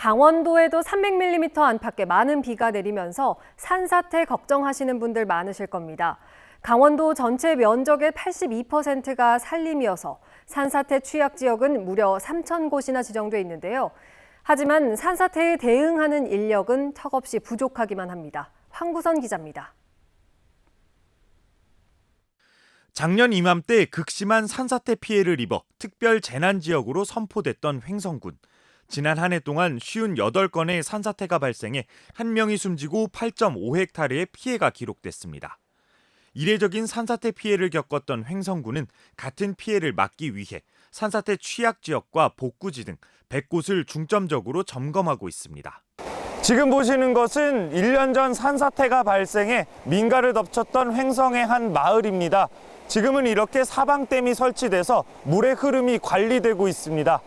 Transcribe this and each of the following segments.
강원도에도 300mm 안팎의 많은 비가 내리면서 산사태 걱정하시는 분들 많으실 겁니다. 강원도 전체 면적의 82%가 산림이어서 산사태 취약 지역은 무려 3,000곳이나 지정돼 있는데요. 하지만 산사태에 대응하는 인력은 턱없이 부족하기만 합니다. 황구선 기자입니다. 작년 이맘때 극심한 산사태 피해를 입어 특별 재난지역으로 선포됐던 횡성군. 지난 한 해 동안 58건의 산사태가 발생해 1명이 숨지고 8.5헥타르의 피해가 기록됐습니다. 이례적인 산사태 피해를 겪었던 횡성군은 같은 피해를 막기 위해 산사태 취약 지역과 복구지 등 100곳을 중점적으로 점검하고 있습니다. 지금 보시는 것은 1년 전 산사태가 발생해 민가를 덮쳤던 횡성의 한 마을입니다. 지금은 이렇게 사방댐이 설치돼서 물의 흐름이 관리되고 있습니다.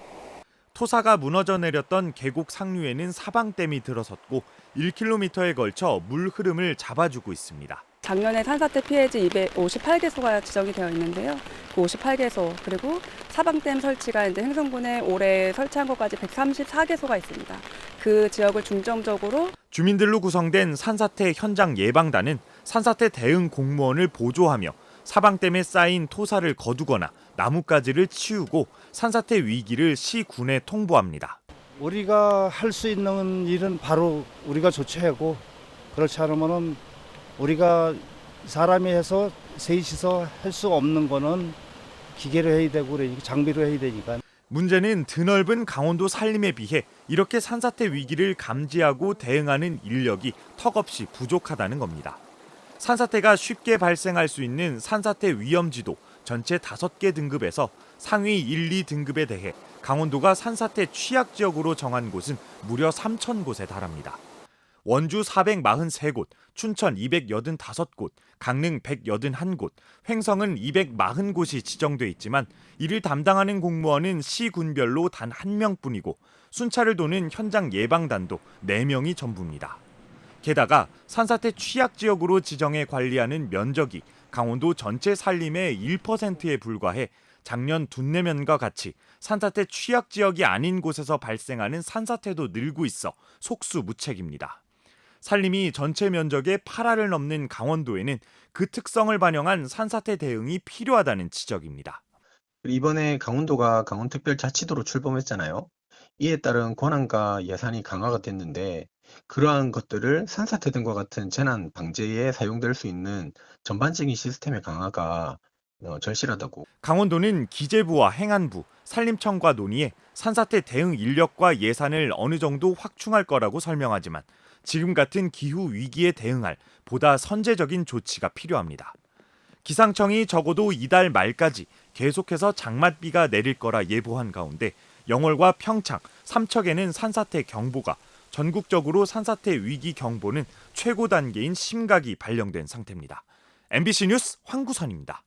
토사가 무너져 내렸던 계곡 상류에는 사방댐이 들어섰고 1km에 걸쳐 물 흐름을 잡아주고 있습니다. 작년에 산사태 피해지 258개소가 지정이 되어 있는데요. 그 58개소 그리고 사방댐 설치가 이제 횡성군에 올해 설치한 것까지 134개소가 있습니다. 그 지역을 중점적으로 주민들로 구성된 산사태 현장 예방단은 산사태 대응 공무원을 보조하며 사방댐에 쌓인 토사를 거두거나 나뭇가지를 치우고 산사태 위기를 시군에 통보합니다. 우리가 할 수 있는 일은 바로 우리가 조치하고, 그렇지 않으면은 우리가 사람이 해서 셋이서 할 수 없는 거는 기계로 해야 되고 그러니까 장비로 해야 되니까. 문제는 드넓은 강원도 산림에 비해 이렇게 산사태 위기를 감지하고 대응하는 인력이 턱없이 부족하다는 겁니다. 산사태가 쉽게 발생할 수 있는 산사태 위험지도 전체 5개 등급에서 상위 1, 2등급에 대해 강원도가 산사태 취약 지역으로 정한 곳은 무려 3,000곳에 달합니다. 원주 443곳, 춘천 285곳, 강릉 181곳, 횡성은 240곳이 지정돼 있지만 이를 담당하는 공무원은 시군별로 단 1명뿐이고 순찰을 도는 현장 예방단도 4명이 전부입니다. 게다가 산사태 취약 지역으로 지정해 관리하는 면적이 강원도 전체 산림의 1%에 불과해 작년 둔내면과 같이 산사태 취약 지역이 아닌 곳에서 발생하는 산사태도 늘고 있어 속수무책입니다. 산림이 전체 면적의 8화를 넘는 강원도에는 그 특성을 반영한 산사태 대응이 필요하다는 지적입니다. 이번에 강원도가 강원특별자치도로 출범했잖아요. 이에 따른 권한과 예산이 강화가 됐는데 그러한 것들을 산사태 등과 같은 재난 방제에 사용될 수 있는 전반적인 시스템의 강화가 절실하다고. 강원도는 기재부와 행안부, 산림청과 논의해 산사태 대응 인력과 예산을 어느 정도 확충할 거라고 설명하지만 지금 같은 기후 위기에 대응할 보다 선제적인 조치가 필요합니다. 기상청이 적어도 이달 말까지 계속해서 장맛비가 내릴 거라 예보한 가운데 영월과 평창, 삼척에는 산사태 경보가, 전국적으로 산사태 위기 경보는 최고 단계인 심각이 발령된 상태입니다. MBC 뉴스 황구선입니다.